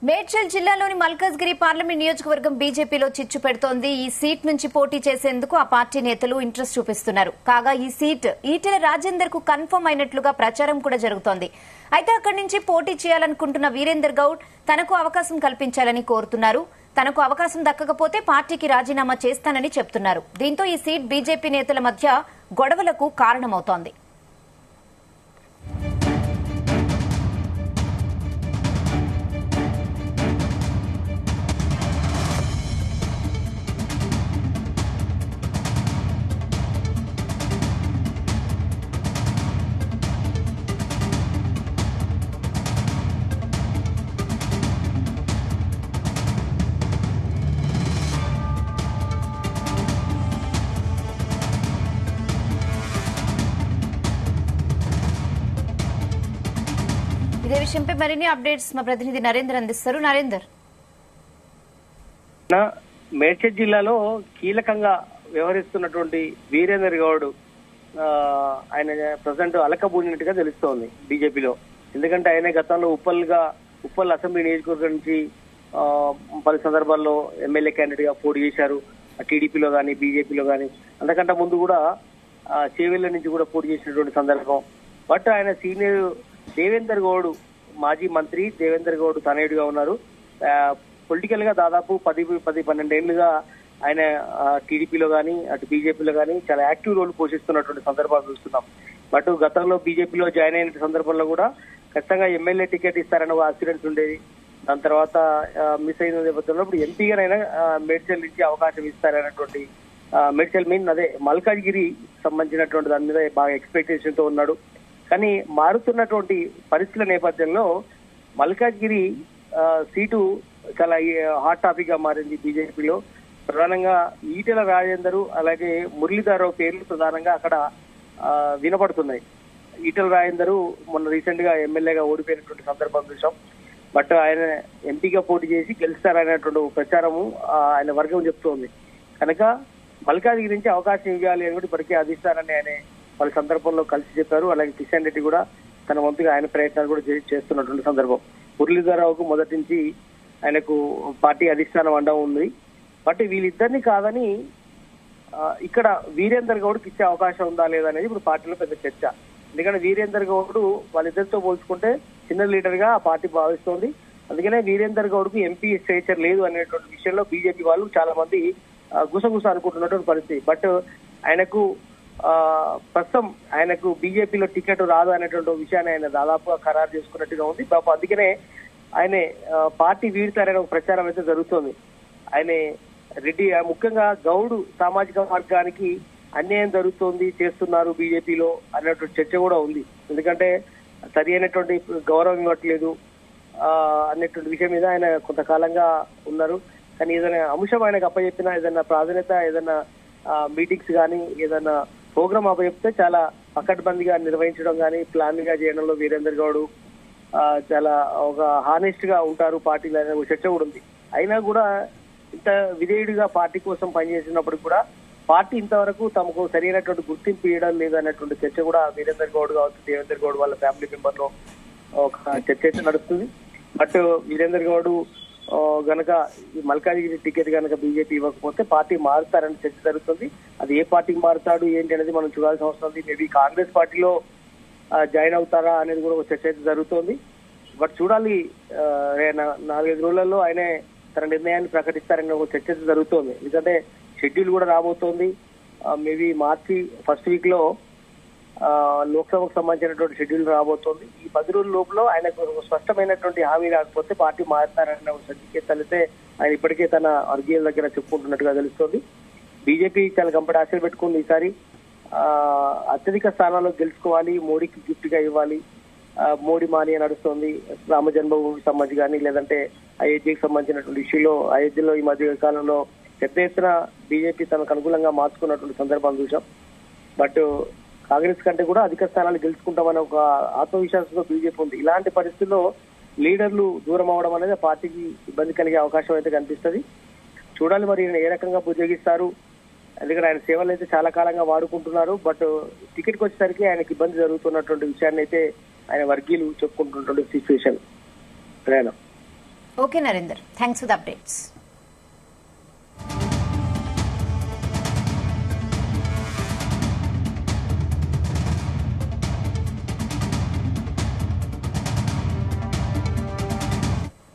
మేడ్చల్ జిల్లాలోని మల్కాజ్గిరి పార్లమెంట్ నియోజకవర్గం బీజేపీలో చిచ్చు పెడుతోంది. ఈ సీట్ నుంచి పోటీ చేసేందుకు ఆ పార్టీ నేతలు ఇంట్రెస్ట్ చూపిస్తున్నారు. కాగా ఈ సీట్ ఈటెల రాజేందర్ కు కన్ఫర్మ్ అయినట్లుగా ప్రచారం కూడా జరుగుతోంది. అయితే అక్కడి నుంచి పోటీ చేయాలనుకుంటున్న వీరేందర్ గౌడ్ తనకు అవకాశం కల్పించాలని కోరుతున్నారు. తనకు అవకాశం దక్కకపోతే పార్టీకి రాజీనామా చేస్తానని చెప్తున్నారు. దీంతో ఈ సీట్ బీజేపీ నేతల మధ్య గొడవలకు కారణమవుతోంది. ఇదే విషయంపై మరిన్ని అప్డేట్స్ మా ప్రతినిధి నరేందర్ అందిస్తారు. నరేందర్, మేడ్చల్ జిల్లాలో కీలకంగా వ్యవహరిస్తున్నటువంటి వీరేందర్ గౌడ్ ఆయన ప్రజెంట్ అలకబూనినట్టుగా తెలుస్తోంది బీజేపీలో. ఎందుకంటే ఆయన గతంలో ఉప్పల్ అసెంబ్లీ నియోజకవర్గం నుంచి పలు సందర్భాల్లో ఎమ్మెల్యే క్యాండిడేట్ గా పోటీ చేశారు. టీడీపీలో కానీ బీజేపీలో కానీ. అంతకంటే ముందు కూడా చేవెళ్ల నుంచి కూడా పోటీ చేసినటువంటి సందర్భం. బట్ ఆయన సీనియర్ దేవేందర్ గౌడ్, మాజీ మంత్రి దేవేందర్ గౌడ్ తనయుడిగా ఉన్నారు. పొలిటికల్ గా దాదాపు 10-12 ఏళ్లుగా ఆయన టీడీపీలో కానీ అటు బీజేపీలో కానీ చాలా యాక్టివ్ రోల్ పోషిస్తున్నటువంటి సందర్భాలు చూస్తున్నాం. బట్ గతంలో బీజేపీలో జాయిన్ అయిన సందర్భంలో కూడా ఖచ్చితంగా ఎమ్మెల్యే టికెట్ ఇస్తారని ఒక ఆస్పిరెన్స్ ఉండేది. దాని తర్వాత మిస్ అయిన నేపథ్యంలో ఇప్పుడు ఎంపీగానైనా మేడ్చల్ నుంచి అవకాశం ఇస్తారనేటువంటి మేడ్చల్ అదే మల్కాజ్గిరి సంబంధించినటువంటి దాని మీద బాగా ఎక్స్పెక్టేషన్ తో ఉన్నాడు. కానీ మారుతున్నటువంటి పరిస్థితుల నేపథ్యంలో మల్కాజ్గిరి సీటు చాలా హాట్ టాపిక్ గా మారింది బీజేపీలో. ప్రధానంగా ఈటెల రాజేందర్ అలాగే మురళీధరరావు పేర్లు ప్రధానంగా అక్కడ వినపడుతున్నాయి. ఈటెల రాజేందర్ మొన్న రీసెంట్ గా ఎమ్మెల్యేగా ఓడిపోయినటువంటి సందర్భం చూసాం. బట్ ఆయన ఎంపీగా పోటీ చేసి గెలుస్తారనేటువంటి ప్రచారము ఆయన వర్గం చెప్తోంది. కనుక మల్కాజ్గిరి నుంచి అవకాశం ఇవ్వాలి అని కూడా ఇప్పటికే అధిష్టానాన్ని ఆయన వాళ్ళ సందర్భంలో కలిసి చెప్పారు. అలాగే కిషన్ రెడ్డి కూడా తన వంతుగా ఆయన ప్రయత్నాలు కూడా చేస్తున్నటువంటి సందర్భం. మురళీధరరావుకు మొదటి నుంచి ఆయనకు పార్టీ అధిష్టానం అండం ఉంది. బట్ వీళ్ళిద్దరిని కాదని ఇక్కడ వీరేందర్ గౌడ్కి ఇచ్చే అవకాశం ఉందా లేదా అనేది ఇప్పుడు పార్టీలో పెద్ద చర్చ. ఎందుకంటే వీరేందర్ గౌడ్ వాళ్ళిద్దరితో పోల్చుకుంటే చిన్న లీడర్ గా ఆ పార్టీ భావిస్తోంది. అందుకనే వీరేందర్ గౌడ్కు ఎంపీ స్టేచర్ లేదు అనేటువంటి విషయంలో బీజేపీ వాళ్ళు చాలా మంది గుసగుస అనుకుంటున్నటువంటి పరిస్థితి. బట్ ఆయనకు ప్రస్తుతం ఆయనకు బీజేపీలో టికెట్ రాదు అనేటువంటి విషయాన్ని ఆయన దాదాపుగా ఖరారు చేసుకున్నట్టుగా ఉంది. అందుకనే ఆయన పార్టీ వీడతారనే ఒక ప్రచారం అయితే జరుగుతోంది. ఆయన రెడ్డి ముఖ్యంగా గౌడ్ సామాజిక వర్గానికి అన్యాయం జరుగుతోంది చేస్తున్నారు బీజేపీలో అనేటువంటి చర్చ కూడా ఉంది. ఎందుకంటే సరి అయినటువంటి గౌరవం ఇవ్వట్లేదు అనేటువంటి విషయం మీద ఆయన కొంతకాలంగా ఉన్నారు. కానీ ఏదైనా అంశం ఆయనకు అప్పచెప్పినా, ఏదైనా ప్రాధాన్యత, ఏదైనా మీటింగ్స్ కానీ ఏదైనా ప్రోగ్రామ్ అప్పచెప్తే చాలా పకడ్బందీగా నిర్వహించడం కానీ ప్లాన్ గా చేయడంలో వీరేందర్ గౌడ్ చాలా ఒక హానెస్ట్ గా ఉంటారు పార్టీలో అనే చర్చ కూడా ఉంది. అయినా కూడా ఇంత విధేయుడిగా పార్టీ కోసం పనిచేసినప్పుడు కూడా పార్టీ ఇంతవరకు తమకు సరైనటువంటి గుర్తింపు ఇవ్వడం లేదు అన్నటువంటి చర్చ కూడా వీరేందర్ గౌడ్ కావచ్చు, దేవేందర్ గౌడ్ వాళ్ళ ఫ్యామిలీ మెంబర్ లో ఒక చర్చ అయితే నడుస్తుంది. బట్ వీరేందర్ గౌడ్ గనక ఈ మల్కాజ్గిరి టికెట్ గనక బీజేపీ ఇవ్వకపోతే పార్టీ మారుతారని చర్చ జరుగుతుంది. అది ఏ పార్టీకి మారుతాడు ఏంటి అనేది మనం చూడాల్సిన అవసరం ఉంది. మేబీ కాంగ్రెస్ పార్టీలో జాయిన్ అవుతారా అనేది కూడా ఒక చర్చ అయితే జరుగుతోంది. బట్ చూడాలి, 4-5 రోజులలో ఆయనే తన నిర్ణయాన్ని ప్రకటిస్తారని ఒక చర్చ అయితే జరుగుతోంది. ఎందుకంటే షెడ్యూల్ కూడా రాబోతోంది. మేబీ మార్చి ఫస్ట్ వీక్ లో లోక్సభకు సంబంధించినటువంటి షెడ్యూల్ రాబోతోంది. ఈ 10 రోజుల లోపల ఆయనకు స్పష్టమైనటువంటి హామీ రాకపోతే పార్టీ మారుతారన్న సంకేతాలు అయితే ఆయన ఇప్పటికే తన వర్గీయుల దగ్గర చెప్పుకుంటున్నట్టుగా తెలుస్తోంది. బీజేపీ చాలా గంపటి ఆశలు పెట్టుకుంది. ఈసారి అత్యధిక స్థానాల్లో గెలుచుకోవాలి, మోడీకి గిఫ్ట్ గా ఇవ్వాలి, మోడీ మాని నడుస్తోంది. రామ జన్మభూమికి సంబంధించి కానీ లేదంటే అయోధ్యకి సంబంధించినటువంటి ఇష్యూలో అయోధ్యలో ఈ మధ్య కాలంలో పెద్ద ఎత్తున బీజేపీ తనకు అనుకూలంగా మార్చుకున్నటువంటి సందర్భాలు చూసాం. బట్ కాంగ్రెస్ కంటే కూడా అధిక స్థానాలు గెలుచుకుంటామనే ఒక ఆత్మవిశ్వాసంతో బీజేపీ ఉంది. ఇలాంటి పరిస్థితుల్లో లీడర్లు దూరం అవడం అనేది పార్టీకి ఇబ్బంది కలిగే అవకాశం అయితే కనిపిస్తుంది. చూడాలి మరి ఏ రకంగా బుజ్జగిస్తారు. ఎందుకంటే ఆయన సేవలు అయితే చాలా కాలంగా వాడుకుంటున్నారు. బట్ టికెట్కి వచ్చేసరికి ఆయనకి ఇబ్బంది జరుగుతున్నటువంటి విషయాన్ని అయితే ఆయన వర్గీయులు చెప్పుకుంటున్నటువంటి situation. Okay Narender, thanks for the updates.